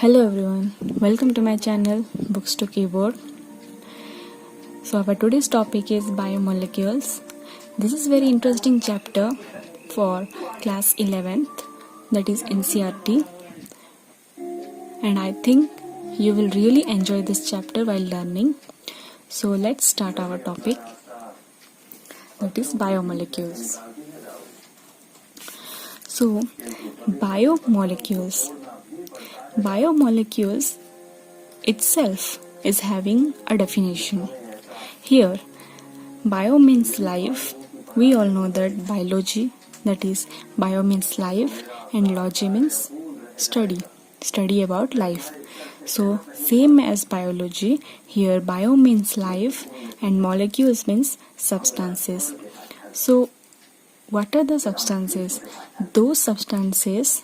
Hello everyone, welcome to my channel Books to Keyboard. So our today's topic is biomolecules. This is very interesting chapter for class 11th, that is NCERT, and I think you will really enjoy this chapter while learning. So let's start our topic, that is biomolecules. So biomolecules itself is having a definition. Here, bio means life. We all know that biology, that is, bio means life, and logy means study about life. So, same as biology, here bio means life, and molecules means substances. So, what are the substances? Those substances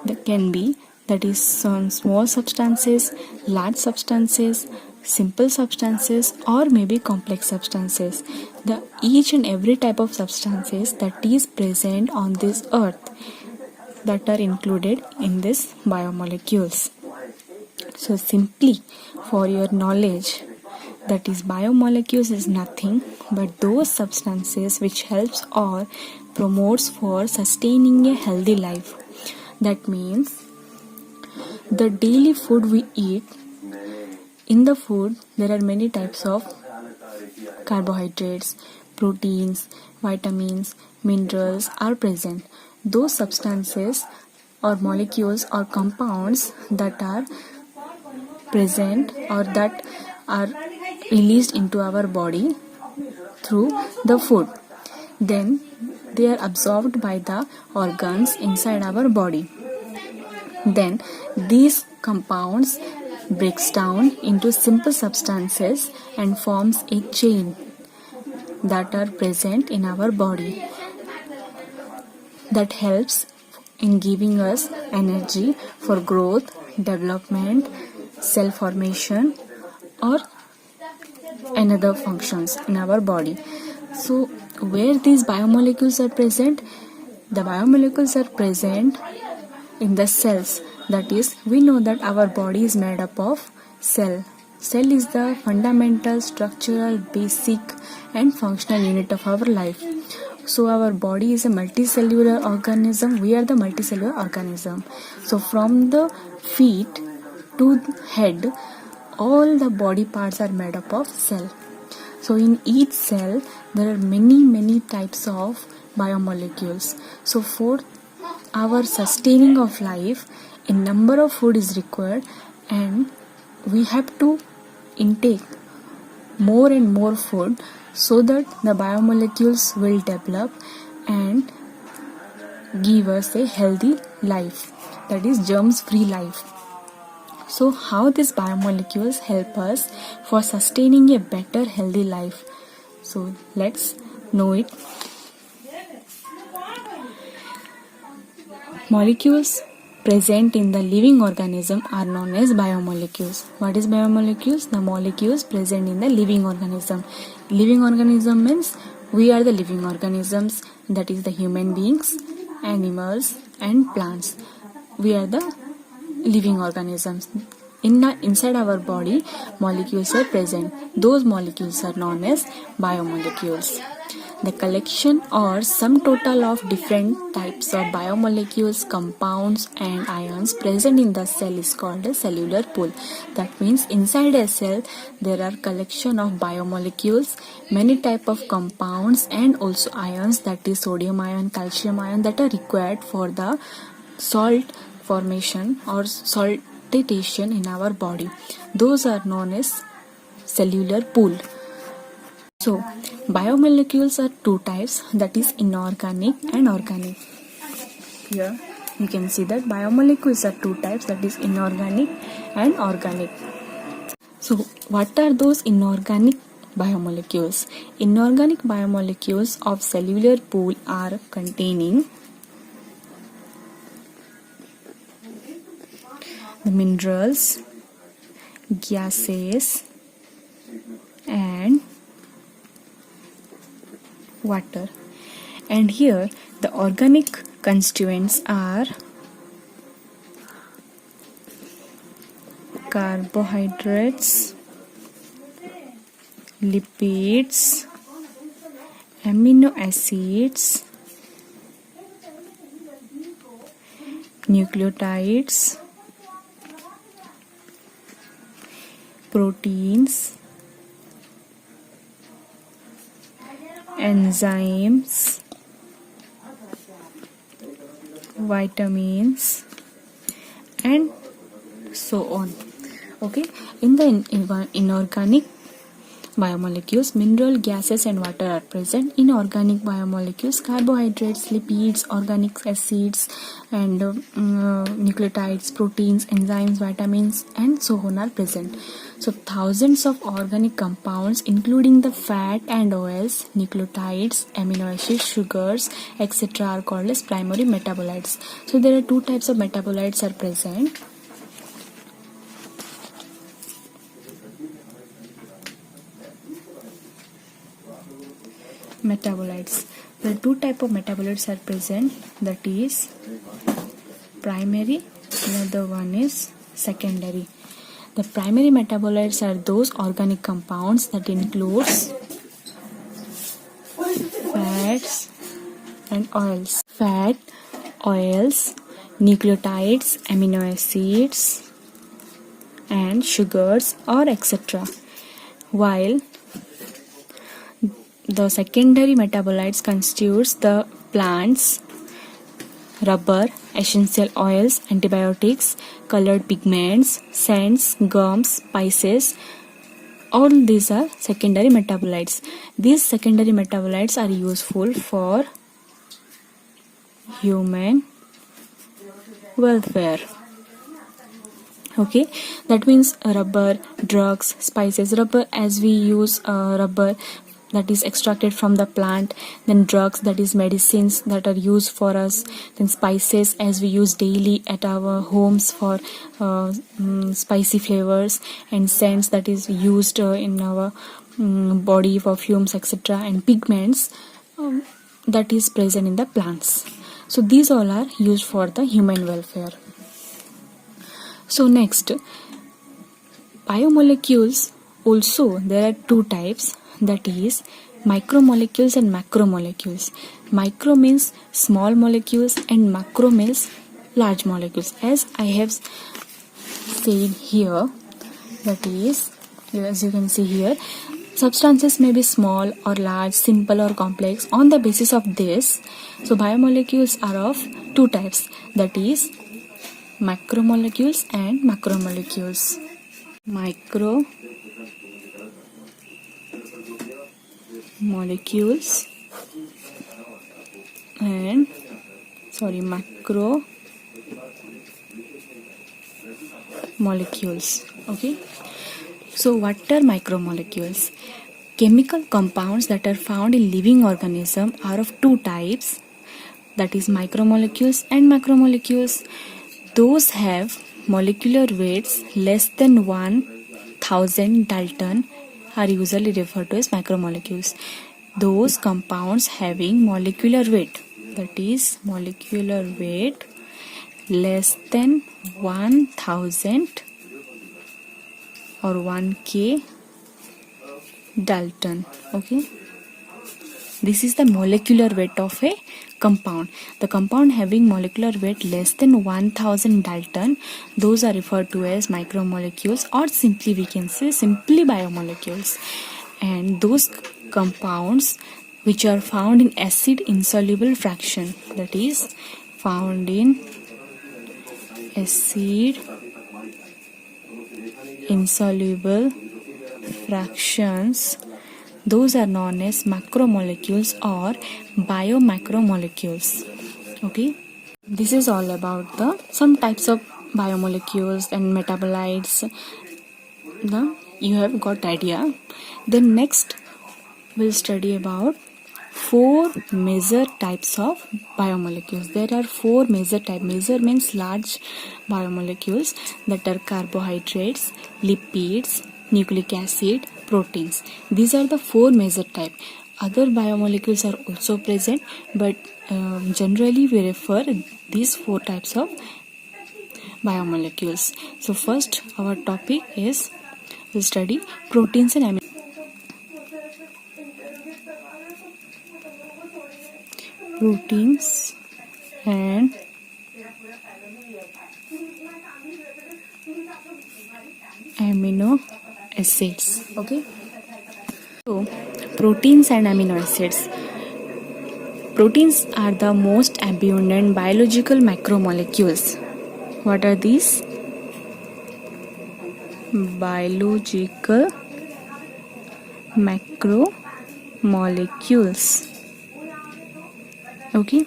that can be, that is, some small substances, large substances, simple substances, or maybe complex substances. The each and every type of substances that is present on this earth that are included in this biomolecules. So simply for your knowledge, that is, biomolecules is nothing but those substances which helps or promotes for sustaining a healthy life. That means the daily food we eat, in the food there are many types of carbohydrates, proteins, vitamins, minerals are present. Those substances or molecules or compounds that are present or that are released into our body through the food, then they are absorbed by the organs inside our body. Then these compounds breaks down into simple substances and forms a chain that are present in our body that helps in giving us energy for growth, development, cell formation, or another functions in our body. So where these biomolecules are present? The biomolecules are present in the cells. That is, we know that our body is made up of cell. Cell is the fundamental, structural, basic and functional unit of our life. So our body is a multicellular organism. We are the multicellular organism. So from the feet to head, all the body parts are made up of cell. So in each cell there are many types of biomolecules. So for our sustaining of life, a number of food is required, and we have to intake more and more food so that the biomolecules will develop and give us a healthy life, that is, germs free life. So how these biomolecules help us for sustaining a better healthy life? So let's know it. Molecules present in the living organism are known as biomolecules. What is biomolecules? The molecules present in the living organism. Living organism means we are the living organisms, that is the human beings, animals and plants. We are the living organisms. Inside our body, molecules are present. Those molecules are known as biomolecules. The collection or sum total of different types of biomolecules, compounds and ions present in the cell is called a cellular pool. That means inside a cell there are collection of biomolecules, many type of compounds and also ions, that is sodium ion, calcium ion, that are required for the salt formation or saltation in our body. Those are known as cellular pool. So, biomolecules are two types, that is inorganic and organic. Here you can see that biomolecules are two types, that is inorganic and organic. So, what are those inorganic biomolecules? Inorganic biomolecules of cellular pool are containing the minerals, gases and water. And here the organic constituents are carbohydrates, lipids, amino acids, nucleotides, proteins, enzymes, vitamins, and so on. Okay, in the inorganic biomolecules, mineral, gases, and water are present. In organic biomolecules, carbohydrates, lipids, organic acids, and nucleotides, proteins, enzymes, vitamins, and so on are present. So thousands of organic compounds, including the fat and oils, nucleotides, amino acids, sugars, etc., are called as primary metabolites. So there are two types of metabolites are present. Metabolites. There are two types of metabolites are present, that is primary, another one is secondary. The primary metabolites are those organic compounds that includes fats and oils. Fat, oils, nucleotides, amino acids, and sugars or etc. While the secondary metabolites constitutes the plants, rubber, essential oils, antibiotics, colored pigments, scents, gums, spices. All these are secondary metabolites. These secondary metabolites are useful for human welfare. Okay, that means rubber, drugs, spices. Rubber, as we use rubber that is extracted from the plant, then drugs, that is medicines that are used for us, then spices as we use daily at our homes for spicy flavors, and scents that is used in our body for fumes, etc., and pigments that is present in the plants. So these all are used for the human welfare. So next, biomolecules also there are two types, that is micromolecules and macromolecules. Micro means small molecules and macro means large molecules. As I have said here, that is, as you can see here, substances may be small or large, simple or complex. On the basis of this, so biomolecules are of two types, that is macromolecules and macromolecules. Macromolecules and macromolecules. Okay, so what are micromolecules? Chemical compounds that are found in living organisms are of two types, that is micromolecules and macromolecules. Those have molecular weights less than 1000 Dalton are usually referred to as macromolecules. Those compounds having molecular weight, that is molecular weight less than 1000 or 1k Dalton. Okay, this is the molecular weight of a compound. The compound having molecular weight less than 1000 Dalton, those are referred to as micromolecules, or simply we can say simply biomolecules. And those compounds which are found in acid insoluble fraction, that is found in acid insoluble fractions, those are known as macromolecules or biomacromolecules. Okay, this is all about the some types of biomolecules and metabolites. You have got idea. Then next we'll study about four major types of biomolecules. There are four major types. Major means large biomolecules, that are carbohydrates, lipids, nucleic acid, proteins. These are the four major types. Other biomolecules are also present, but generally we refer these four types of biomolecules. So first our topic is to study proteins and proteins and amino acids. Okay. So proteins and amino acids. Proteins are the most abundant biological macromolecules. What are these? Biological macromolecules. Okay.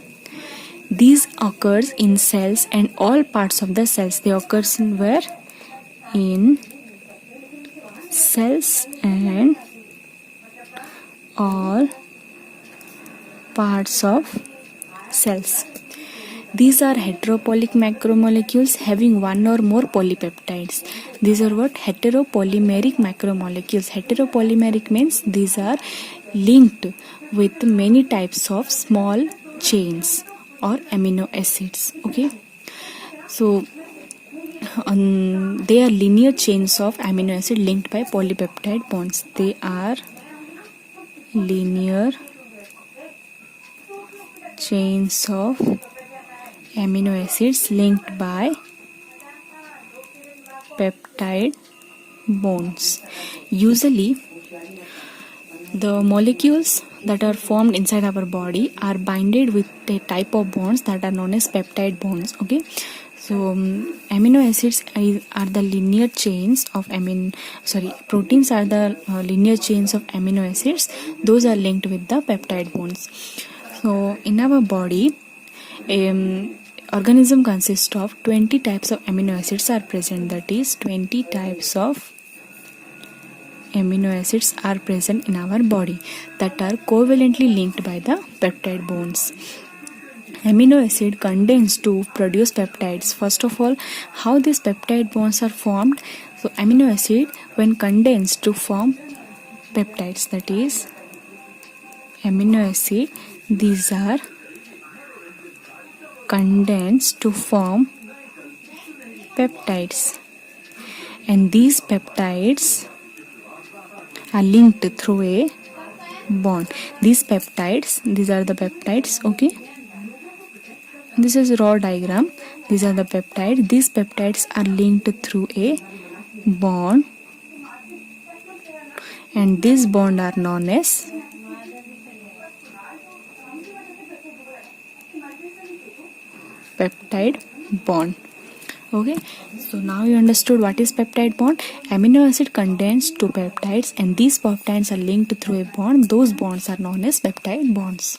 These occurs in cells and all parts of the cells. They occurs in where? In cells and all parts of cells. These are heteropolyc macromolecules having one or more polypeptides. These are what? Heteropolymeric macromolecules. Heteropolymeric means these are linked with many types of small chains or amino acids. Okay. So they are linear chains of amino acid linked by polypeptide bonds. They are linear chains of amino acids linked by peptide bonds. Usually the molecules that are formed inside our body are binded with a type of bonds that are known as peptide bonds. Okay. So amino acids are the linear chains of proteins are the linear chains of amino acids. Those are linked with the peptide bonds. So in our body, organism consists of 20 types of amino acids are present. That is 20 types of amino acids are present in our body that are covalently linked by the peptide bonds. Amino acid condense to produce peptides. First of all, how these peptide bonds are formed? So amino acid when condensed to form peptides, that is amino acid, these are condensed to form peptides, and these peptides are linked through a bond. These peptides, these are the peptides. Okay. This is raw diagram. These are the peptides. These peptides are linked through a bond, and these bonds are known as peptide bond. Okay, so now you understood what is peptide bond. Amino acid contains two peptides, and these peptides are linked through a bond. Those bonds are known as peptide bonds.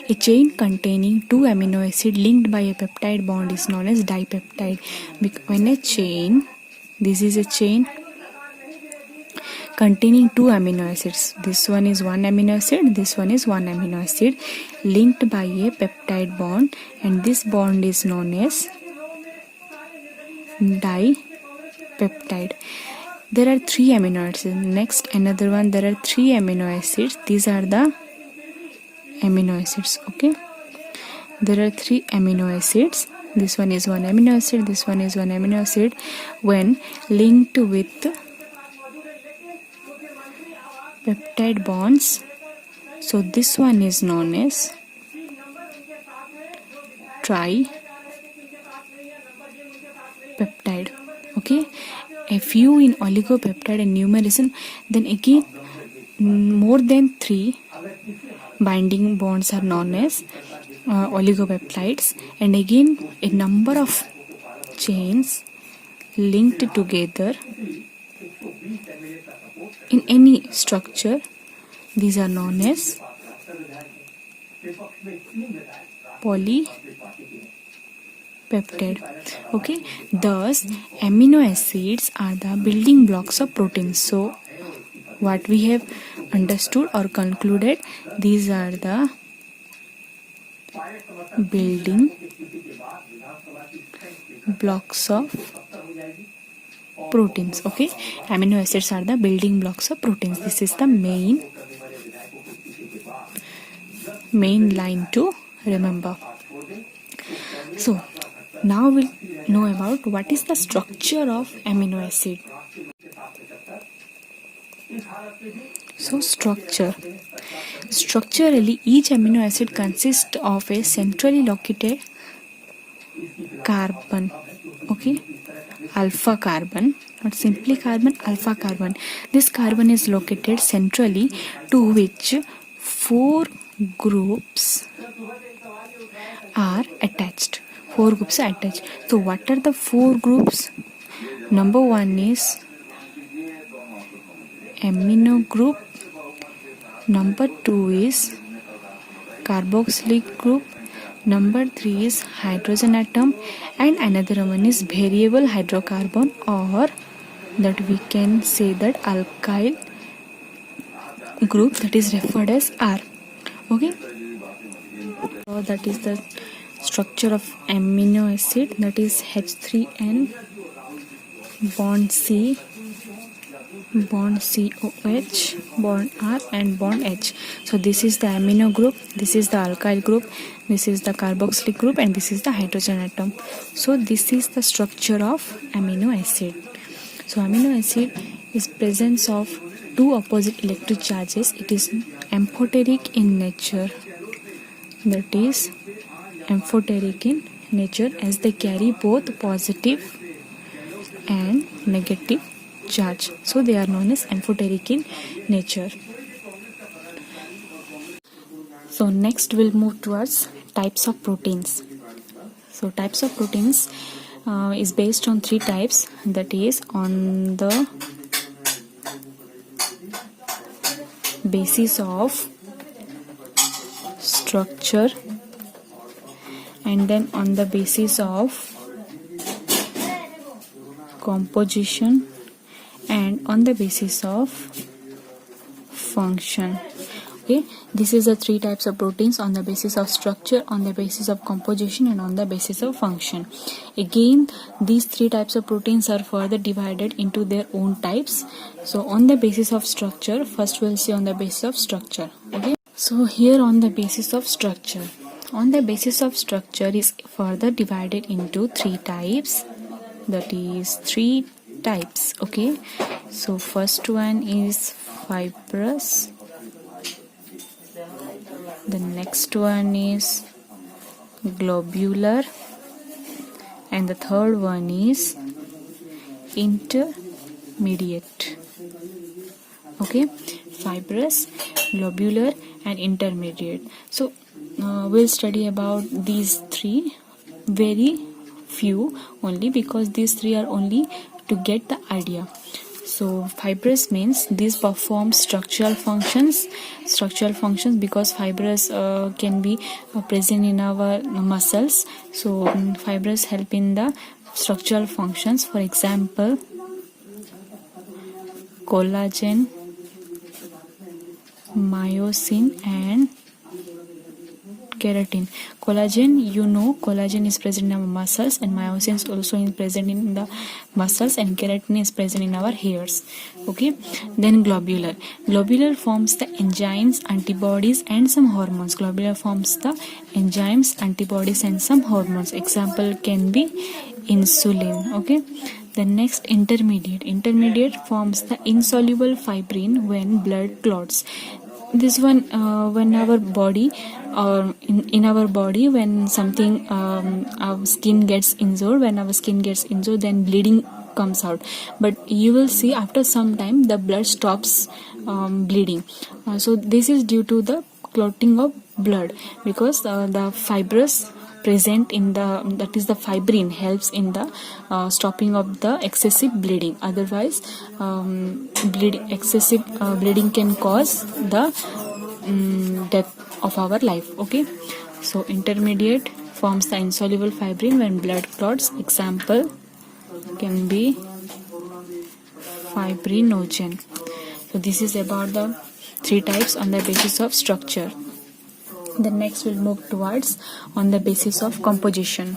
A chain containing two amino acid linked by a peptide bond is known as dipeptide. When a chain, this is a chain containing two amino acids, this one is one amino acid, this one is one amino acid, linked by a peptide bond, and this bond is known as dipeptide. There are three amino acids. Next, another one, there are three amino acids. These are the amino acids. Okay, there are three amino acids. This one is one amino acid, this one is one amino acid. When linked with peptide bonds, so this one is known as tripeptide. Okay, a few in oligopeptide and numerism, then again more than three binding bonds are known as oligopeptides, and again a number of chains linked together in any structure, these are known as polypeptide. Okay, thus amino acids are the building blocks of proteins. So what we have understood or concluded, these are the building blocks of proteins. Okay, amino acids are the building blocks of proteins. This is the main line to remember. So now know about what is the structure of amino acid. So structurally each amino acid consists of a centrally located carbon, okay, alpha carbon, not simply carbon, alpha carbon. This carbon is located centrally, to which 4 groups are attached. 4 groups are attached. So what are the 4 groups? Number 1 is amino group, number 2 is carboxylic group, number 3 is hydrogen atom, and another one is variable hydrocarbon, or that we can say that alkyl group, that is referred as R. Okay, so that is the structure of amino acid, that is H3N bond C, bond COH, bond R, and bond H. So this is the amino group, this is the alkyl group, this is the carboxylic group, and this is the hydrogen atom. So this is the structure of amino acid. So amino acid is presence of 2 opposite electric charges. It is amphoteric in nature, that is amphoteric in nature, as they carry both positive and negative charge. So they are known as amphoteric in nature. So next we'll move towards types of proteins. So types of proteins is based on 3 types, that is on the basis of structure, and then on the basis of composition, and on the basis of function. Okay, this is the 3 types of proteins: on the basis of structure, on the basis of composition, and on the basis of function. Again, these 3 types of proteins are further divided into their own types. So on the basis of structure, first we'll see on the basis of structure. Okay, so here on the basis of structure, on the basis of structure is further divided into 3 types, that is 3 types. Okay, so first one is fibrous, the next one is globular, and the third one is intermediate. Okay, fibrous, globular, and intermediate. So we'll study about these 3, very few only, because these 3 are only to get the idea. So fibrous means these perform structural functions because fibrous can be present in our muscles. So fibrous help in the structural functions. For example, collagen, myosin, and keratin. Collagen, collagen is present in our muscles, and myosin is also present in the muscles, and keratin is present in our hairs. Okay, then globular forms the enzymes, antibodies, and some hormones. Globular forms the enzymes, antibodies, and some hormones. Example can be insulin. Okay, the next intermediate forms the insoluble fibrin when blood clots. This one when our body in our body, when something our skin gets injured, then bleeding comes out, but you will see after some time the blood stops bleeding. So this is due to the clotting of blood, because the fibrous present in that is the fibrin helps in the stopping of the excessive bleeding. Otherwise excessive bleeding can cause the death of our life. Okay, so intermediate forms the insoluble fibrin when blood clots. Example can be fibrinogen. So this is about the 3 types on the basis of structure. The next we'll move towards on the basis of composition.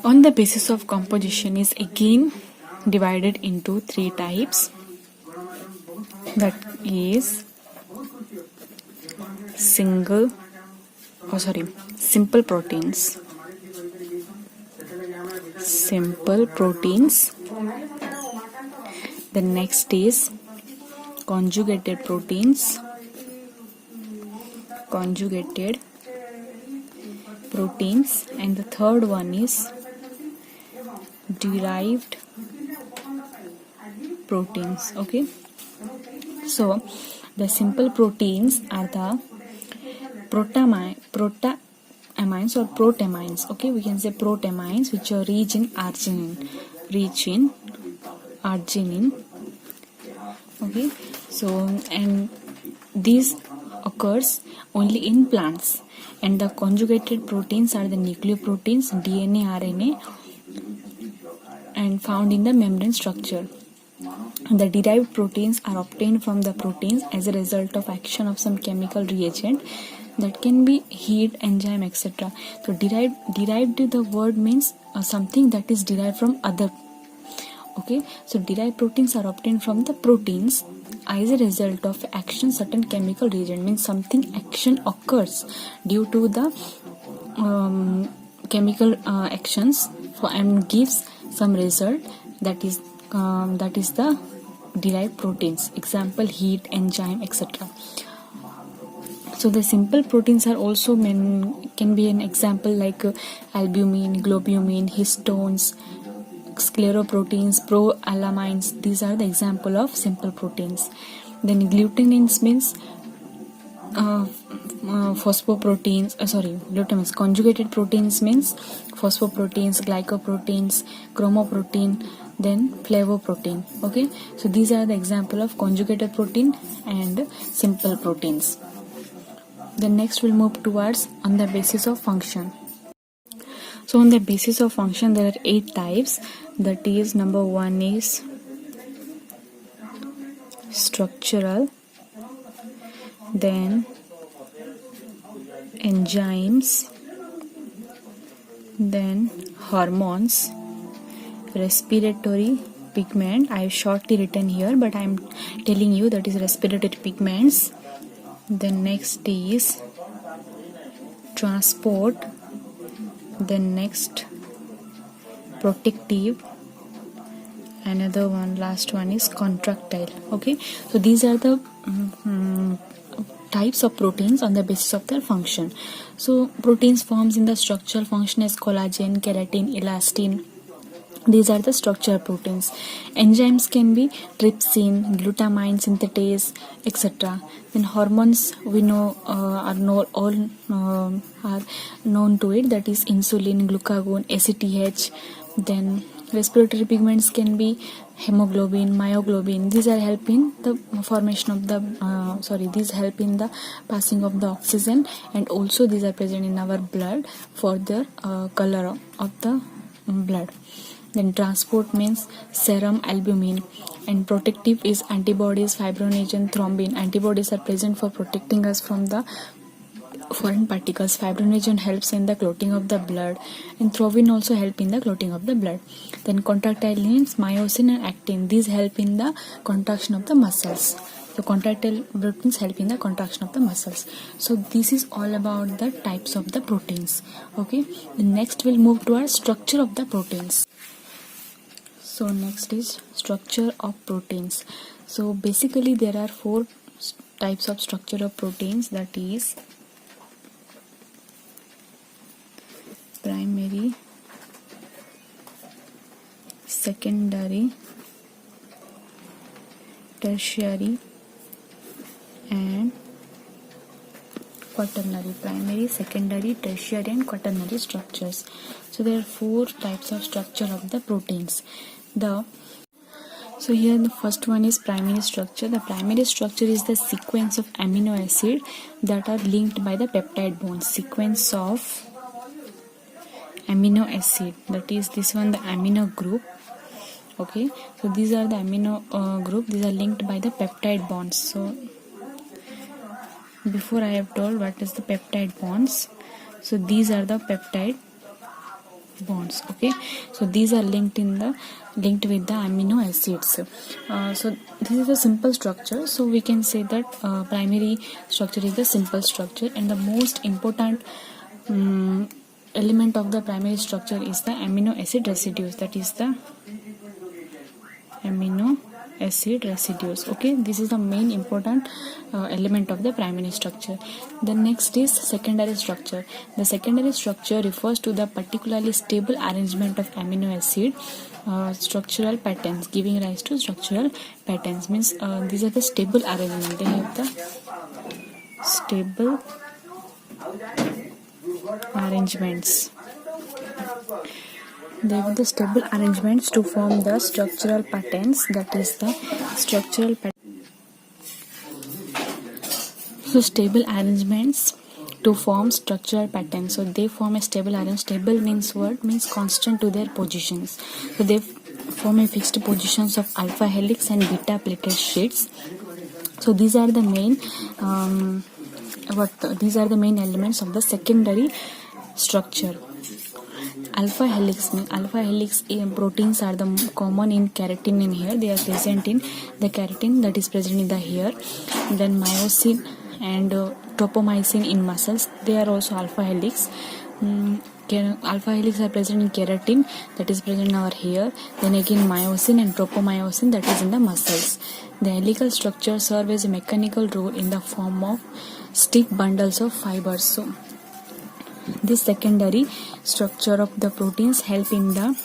On the basis of composition is again divided into 3 types, that is simple proteins. simple proteins. The next is conjugated proteins. Conjugated proteins, and the third one is derived proteins. Okay, so the simple proteins are the protamines or protamines. Okay, we can say protamines, which are rich in arginine. Okay, so and these occurs only in plants, and the conjugated proteins are the nucleoproteins, DNA, RNA, and found in the membrane structure. The derived proteins are obtained from the proteins as a result of action of some chemical reagent, that can be heat, enzyme, etc. So derived the word means something that is derived from other. Okay, so derived proteins are obtained from the proteins as a result of action certain chemical reagent, means something action occurs due to the chemical actions and gives some result, that is the derived proteins. Example, heat, enzyme, etc. So the simple proteins are also can be an example like albumin, globulin, histones, scleroproteins, proalamines. These are the example of simple proteins. Then glutenins means phosphoproteins. Glutamines. Conjugated proteins means phosphoproteins, glycoproteins, chromoprotein, then flavoprotein. Okay, so these are the example of conjugated protein and simple proteins. The next we'll move towards on the basis of function. So on the basis of function, there are 8 types. That is, number 1 is structural, then enzymes, then hormones, respiratory pigment. I have shortly written here, but I am telling you that is respiratory pigments. Then next is transport, then next protective, another one, last one is contractile. Okay, so these are the types of proteins on the basis of their function. So proteins forms in the structural function as collagen, keratin, elastin. These are the structural proteins. Enzymes can be trypsin, glutamine synthetase, etc. Then hormones we know are known to it, that is insulin, glucagon, ACTH. Then respiratory pigments can be hemoglobin, myoglobin. These are help in the formation of the these help in the passing of the oxygen, and also these are present in our blood for the color of the blood. Then transport means serum, albumin, and protective is antibodies, fibrinogen, thrombin. Antibodies are present for protecting us from the foreign particles. Fibrinogen helps in the clotting of the blood, and thrombin also help in the clotting of the blood. Then contractile means myosin and actin. These help in the contraction of the muscles. So contractile proteins help in the contraction of the muscles. So this is all about the types of the proteins. Okay. The next we'll move to our structure of the proteins. So next is structure of proteins. So basically there are 4 types of structure of proteins, that is primary, secondary, tertiary, and quaternary. Primary, secondary, tertiary, and quaternary structures. So there are 4 types of structure of the proteins. So here the first one is primary structure. The primary structure is the sequence of amino acid that are linked by the peptide bonds. Sequence of amino acid, that is this one, the amino group. Okay, so these are the amino group. These are linked by the peptide bonds. So before I have told what is the peptide bonds. So these are the peptide bonds. Okay, so these are linked with the amino acids. So this is a simple structure. So we can say that primary structure is the simple structure, and the most important element of the primary structure is the amino acid residues, that is the amino acid residues. Okay, this is the main important element of the primary structure. The next is secondary structure. The secondary structure refers to the particularly stable arrangement of amino acid structural patterns, giving rise to structural patterns. Means these are the stable arrangement. They have the stable arrangements. They have the stable arrangements to form the structural patterns, that is the structural pattern. So stable arrangements to form structural patterns. So they form a stable arrangement. Stable means what? Means constant to their positions. So they form a fixed positions of alpha helix and beta plated sheets. So these are the main these are the main elements of the secondary structure. Alpha helix proteins are the common in keratin in hair. They are present in the keratin, that is present in the hair. Then myosin and tropomyosin in muscles, they are also alpha helix. Alpha helix are present in keratin, that is present in our hair. Then again myosin and tropomyosin, that is in the muscles. The helical structure serve as a mechanical role in the form of stiff bundles of fibers. So this secondary structure of the proteins help in the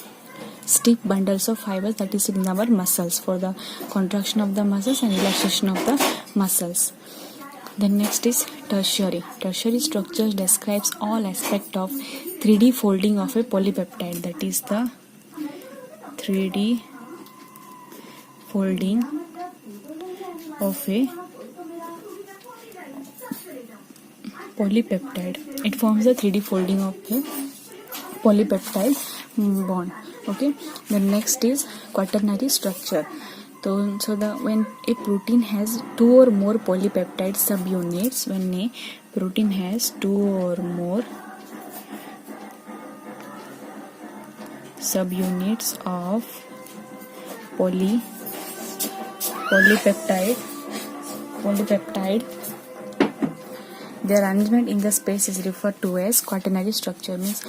stiff bundles of fibers, that is in our muscles, for the contraction of the muscles and relaxation of the muscles. The next is tertiary. Tertiary structure describes all aspects of 3D folding of a polypeptide, that is the 3D folding of a polypeptide. It forms the 3D folding of a polypeptide bond. Okay. The next is quaternary structure. So when a protein has two or more polypeptide subunits, when a protein has two or more subunits of polypeptide, their arrangement in the space is referred to as quaternary structure. Means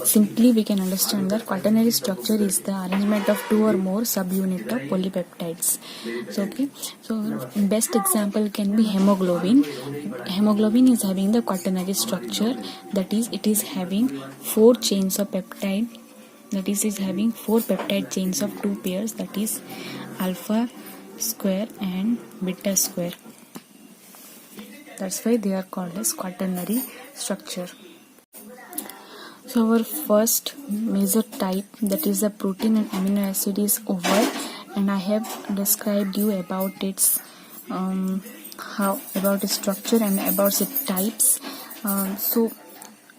simply we can understand that quaternary structure is the arrangement of two or more subunit of polypeptides. So okay, so best example can be hemoglobin. Hemoglobin is having the quaternary structure, that is it is having 4 chains of peptide, that is having 4 peptide chains of 2 pairs, that is alpha square and beta square. That's why they are called as quaternary structure. So our first major type, that is the protein and amino acid, is over, and I have described you about its about its structure and about its types.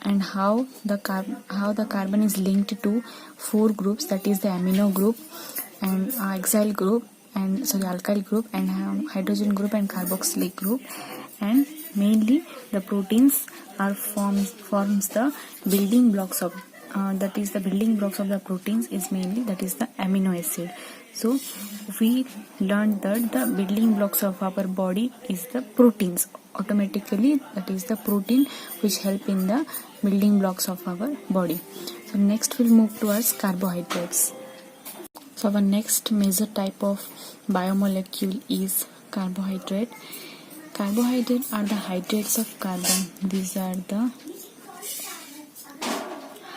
And how the carbon is linked to 4 groups, that is the amino group and alkyl group and hydrogen group and carboxylic group. And mainly the proteins are forms the building blocks of that is the building blocks of the proteins is mainly, that is the amino acid. So we learned that the building blocks of our body is the proteins. Automatically that is the protein which help in the building blocks of our body. So next we'll move towards carbohydrates. So our next major type of biomolecule is carbohydrate. Carbohydrates are the hydrates of carbon. These are the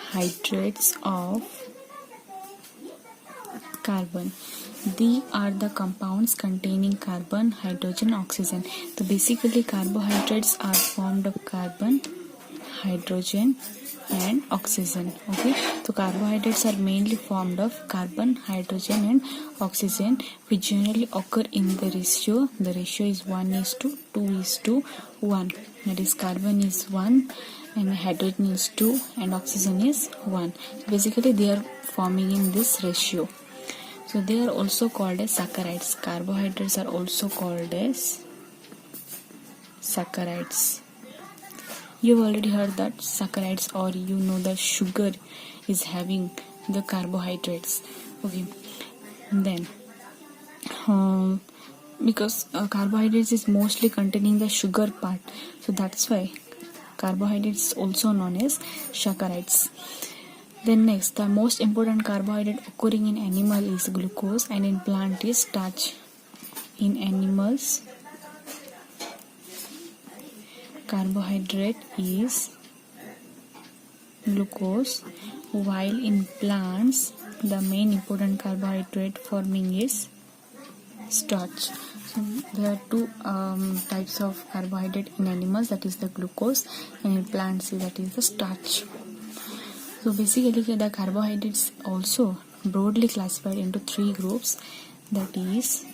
hydrates of carbon. These are the compounds containing carbon, hydrogen, oxygen. So basically carbohydrates are formed of carbon, hydrogen and oxygen. Okay, so carbohydrates are mainly formed of carbon, hydrogen and oxygen, which generally occur in the ratio. The ratio is 1:2:1. That is carbon is 1 and hydrogen is 2 and oxygen is 1. Basically they are forming in this ratio. So they are also called as saccharides. Carbohydrates are also called as saccharides. You've already heard that saccharides, or you know that sugar is having the carbohydrates. Okay, then because carbohydrates is mostly containing the sugar part, so that's why carbohydrates also known as saccharides. Then next, the most important carbohydrate occurring in animal is glucose and in plant is starch. In animals, carbohydrate is glucose, while in plants the main important carbohydrate forming is starch. So there are two types of carbohydrate in animals, that is the glucose, and in plants that is the starch. So basically the carbohydrates also broadly classified into three groups, that is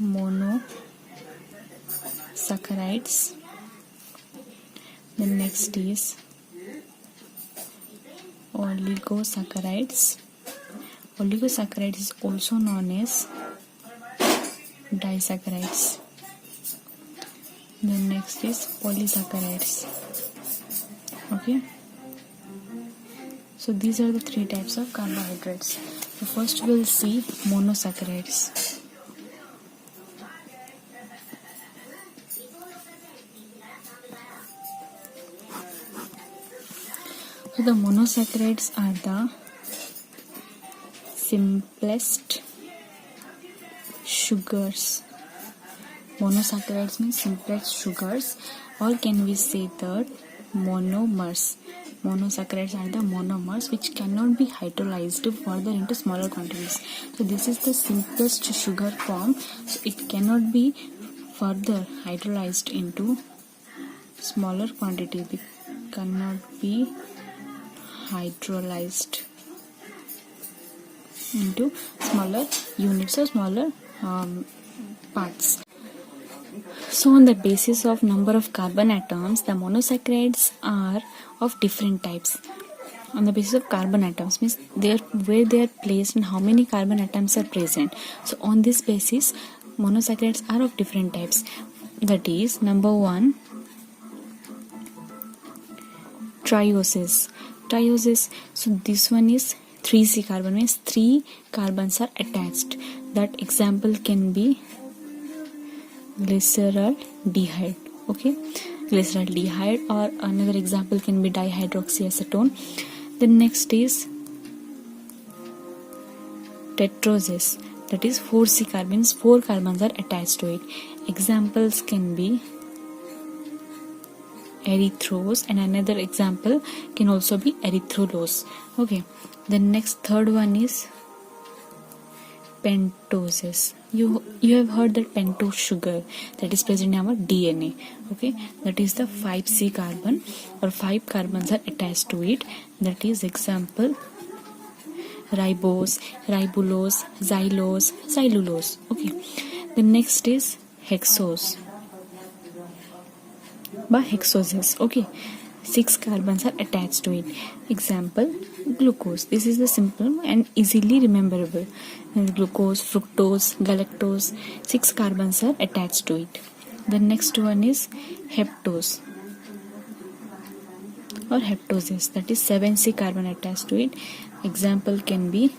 monosaccharides, then next is oligosaccharides. Oligosaccharides is also known as disaccharides. Then next is polysaccharides. Okay, so these are the three types of carbohydrates. So first we'll see monosaccharides. So the monosaccharides are the simplest sugars. Monosaccharides means simplest sugars, or can we say that monomers. Monosaccharides are the monomers which cannot be hydrolyzed further into smaller quantities. So this is the simplest sugar form, so it cannot be further hydrolyzed into smaller quantity. It cannot be hydrolyzed into smaller units or smaller parts. So on the basis of number of carbon atoms, the monosaccharides are of different types. On the basis of carbon atoms means where they are placed and how many carbon atoms are present. So on this basis, monosaccharides are of different types. That is, number one, trioses. So this one is 3C carbon, means 3 carbons are attached. That example can be glyceraldehyde. Okay, glyceraldehyde, or another example can be dihydroxyacetone. The next is tetroses, that is 4C carbons, 4 carbons are attached to it. Examples can be erythrose, and another example can also be erythrulose. Okay, the next third one is pentoses. You have heard that pentose sugar that is present in our DNA. Okay, that is the 5C carbon, or 5 carbons are attached to it. That is example ribose, ribulose, xylose, xylulose. Okay, the next is hexose by hexoses. Okay, 6 carbons are attached to it. Example glucose. This is the simple and easily rememberable. Glucose, fructose, galactose, 6 carbons are attached to it. The next one is heptose or heptoses, that is 7C carbon attached to it. Example can be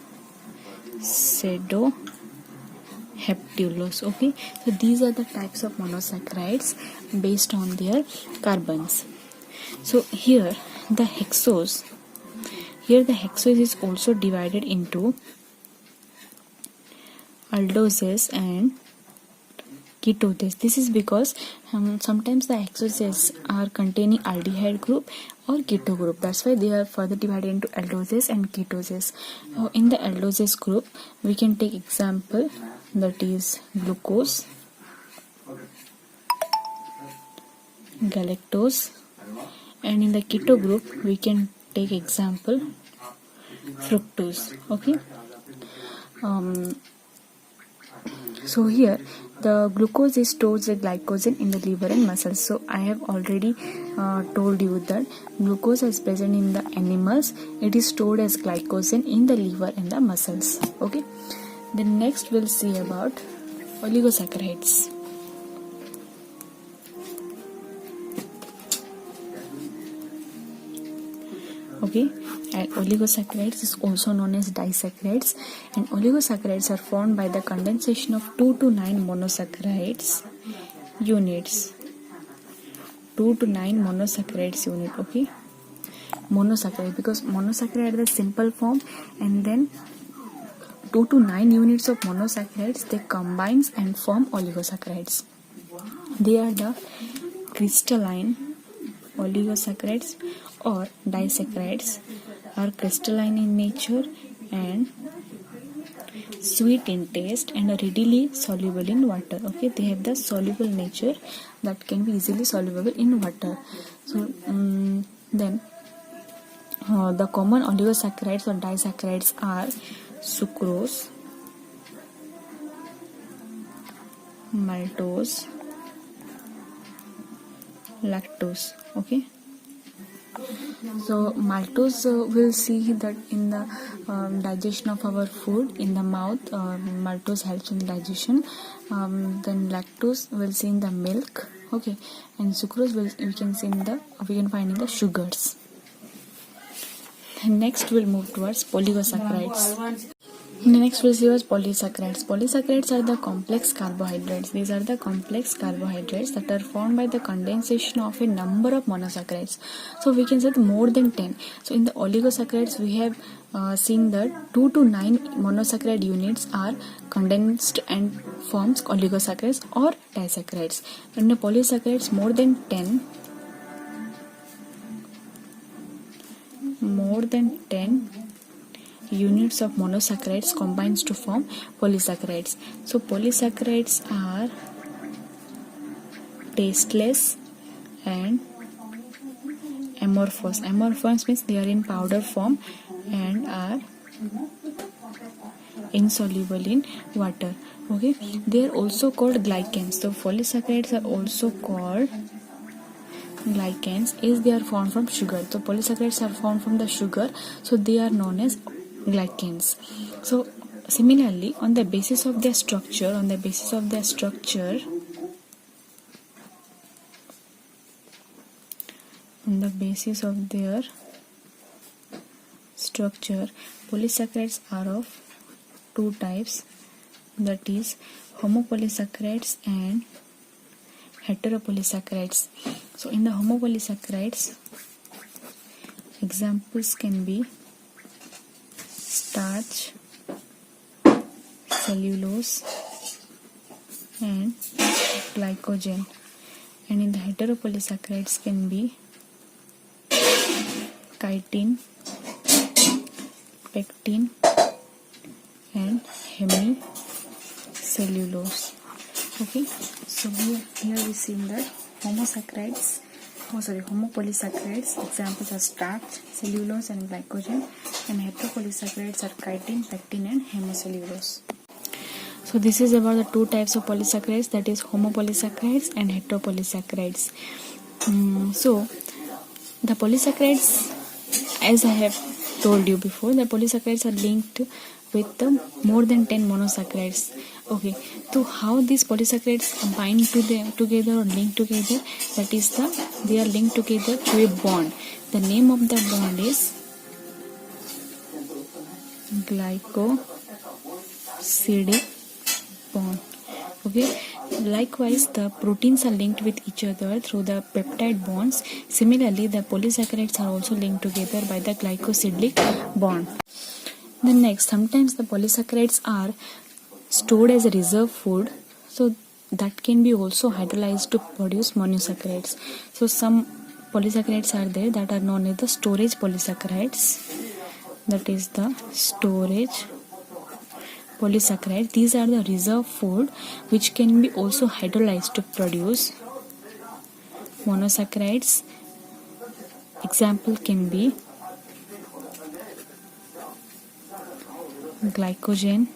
pseudoheptulose. Okay, so these are the types of monosaccharides based on their carbons. So here the hexose is also divided into aldoses and ketoses. This is because sometimes the hexoses are containing aldehyde group or keto group. That's why they are further divided into aldoses and ketoses. In the aldoses group, we can take example, that is glucose, galactose, and in the keto group we can take example fructose. Okay, so here the glucose is stored as glycogen in the liver and muscles. So I have already told you that glucose is present in the animals. It is stored as glycogen in the liver and the muscles. Okay, then next we'll see about oligosaccharides. Okay, and oligosaccharides is also known as disaccharides, and oligosaccharides are formed by the condensation of 2 to 9 monosaccharides units. 2 to 9 monosaccharides unit. Okay, monosaccharide, because monosaccharide is the simple form, and then 2 to 9 units of monosaccharides, they combines and form oligosaccharides. They are the crystalline oligosaccharides or disaccharides, are crystalline in nature and sweet in taste and are readily soluble in water. Okay, they have the soluble nature that can be easily soluble in water. So then the common oligosaccharides or disaccharides are sucrose, maltose, lactose. Okay, so maltose we'll see that in the digestion of our food in the mouth. Maltose helps in digestion. Then lactose we'll see in the milk. Okay, and sucrose we can find in the sugars. And next we'll move towards oligosaccharides. Next we'll see was polysaccharides. Polysaccharides are the complex carbohydrates. These are the complex carbohydrates that are formed by the condensation of a number of monosaccharides. So we can say more than 10. So in the oligosaccharides we have seen that 2 to 9 monosaccharide units are condensed and forms oligosaccharides or disaccharides. In the polysaccharides more than 10 units of monosaccharides combines to form polysaccharides. So polysaccharides are tasteless and amorphous. Amorphous means they are in powder form and are insoluble in water. Okay, they are also called glycans. So polysaccharides are also called glycans as they are formed from sugar. So polysaccharides are formed from the sugar, so they are known as glycans. So similarly, on the basis of their structure, polysaccharides are of two types, that is homopolysaccharides and heteropolysaccharides. So in the homopolysaccharides, examples can be starch, cellulose and glycogen, and in the heteropolysaccharides can be chitin, pectin and hemicellulose. Okay, so here we see that homopolysaccharides, examples are starch, cellulose and glycogen, and heteropolysaccharides are chitin, pectin and hemicellulose. So this is about the two types of polysaccharides, that is homopolysaccharides and heteropolysaccharides. So the polysaccharides, as I have told you before, the polysaccharides are linked with the more than 10 monosaccharides. Okay, so how these polysaccharides bind together or link together, that is they are linked together through a bond. The name of the bond is glycosidic bond. Okay, likewise the proteins are linked with each other through the peptide bonds. Similarly, the polysaccharides are also linked together by the glycosidic bond. Then next, sometimes the polysaccharides are stored as a reserve food, so that can be also hydrolyzed to produce monosaccharides. So some polysaccharides are there that are known as the storage polysaccharides, that is the storage polysaccharides. These are the reserve food which can be also hydrolyzed to produce monosaccharides. Example can be glycogen,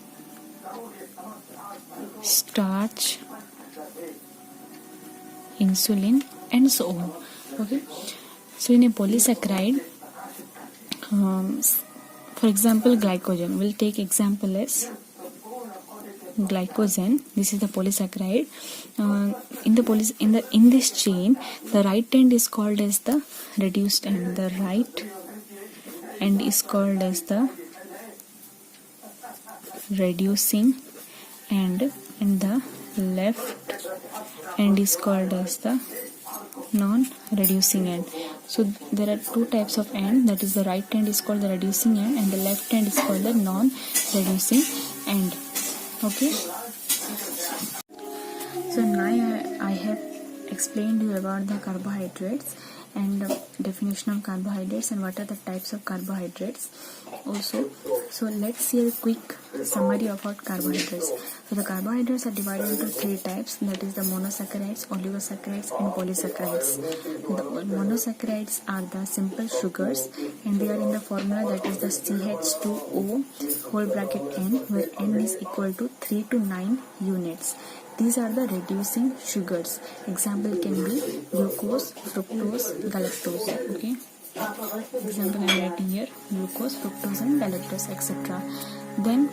starch, insulin and so on. Okay, so in a polysaccharide, for example glycogen, we'll take example as glycogen. This is the polysaccharide. In this chain, the right end is called as the reduced end. The right end is called as the reducing end, and the left end is called as the non-reducing end. So there are two types of end, that is the right end is called the reducing end and the left end is called the non-reducing end. Okay, so now I have explained you about the carbohydrates and definition of carbohydrates and what are the types of carbohydrates also. So let's see a quick summary about carbohydrates. So the carbohydrates are divided into three types, that is the monosaccharides, oligosaccharides and polysaccharides. The monosaccharides are the simple sugars and they are in the formula that is the CH2O whole bracket N, where N is equal to 3 to 9 units. These are the reducing sugars. Example can be glucose, fructose, galactose. Okay. Example I am writing here: glucose, fructose, and galactose, etc. Then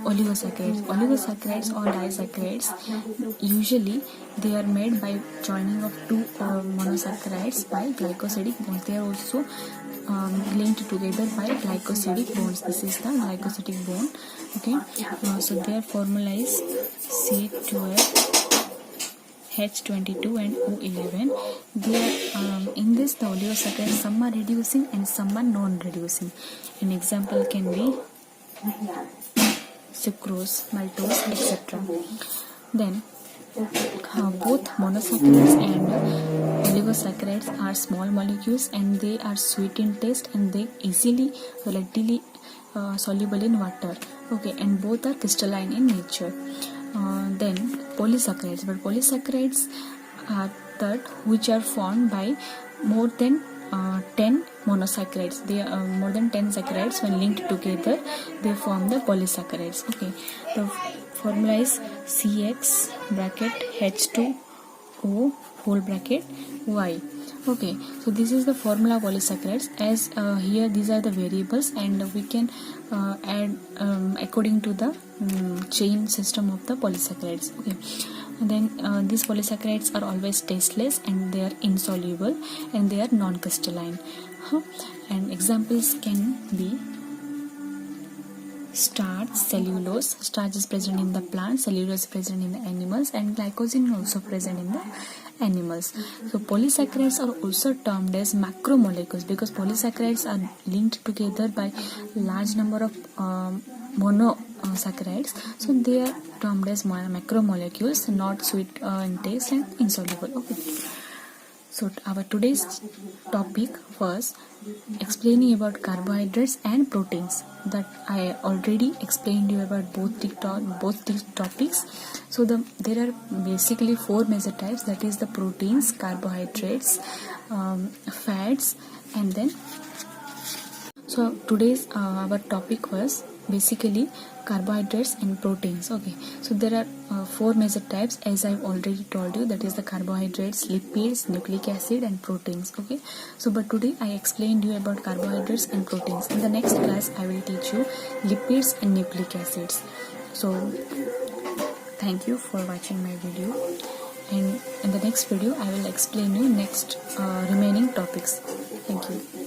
oligosaccharides. Oligosaccharides or disaccharides, usually they are made by joining of two monosaccharides by glycosidic bonds. They are also linked together by glycosidic bonds. This is the glycosidic bond. Okay, so their formula is C12H22 and O11. They are in this the oligosaccharides, some are reducing and some are non-reducing. An example can be sucrose, maltose, etc. Then both monosaccharides and oligosaccharides are small molecules and they are sweet in taste and they readily soluble in water. Okay, and both are crystalline in nature. Then polysaccharides, but polysaccharides are that which are formed by more than 10 monosaccharides. They are more than 10 saccharides when linked together they form the polysaccharides. Okay, the formula is CX bracket H2O whole bracket Y. Okay, so this is the formula of polysaccharides. As here these are the variables and we can add according to the chain system of the polysaccharides. Okay, and then these polysaccharides are always tasteless and they are insoluble and they are non-crystalline. And examples can be starch, cellulose. Starch is present in the plant, cellulose is present in the animals, and glycogen is also present in the animals. So polysaccharides are also termed as macromolecules because polysaccharides are linked together by large number of monosaccharides. So they are termed as macromolecules, not sweet in taste and insoluble. Okay. So our today's topic was explaining about carbohydrates and proteins. That I already explained you about both these topics. So there are basically four major types, that is the proteins, carbohydrates, fats, and then so today's our topic was basically carbohydrates and proteins. Okay, so there are four major types as I've already told you, that is the carbohydrates, lipids, nucleic acid and proteins. Okay, so but today I explained you about carbohydrates and proteins. In the next class I will teach you lipids and nucleic acids. So thank you for watching my video, and in the next video I will explain you next remaining topics. Thank you.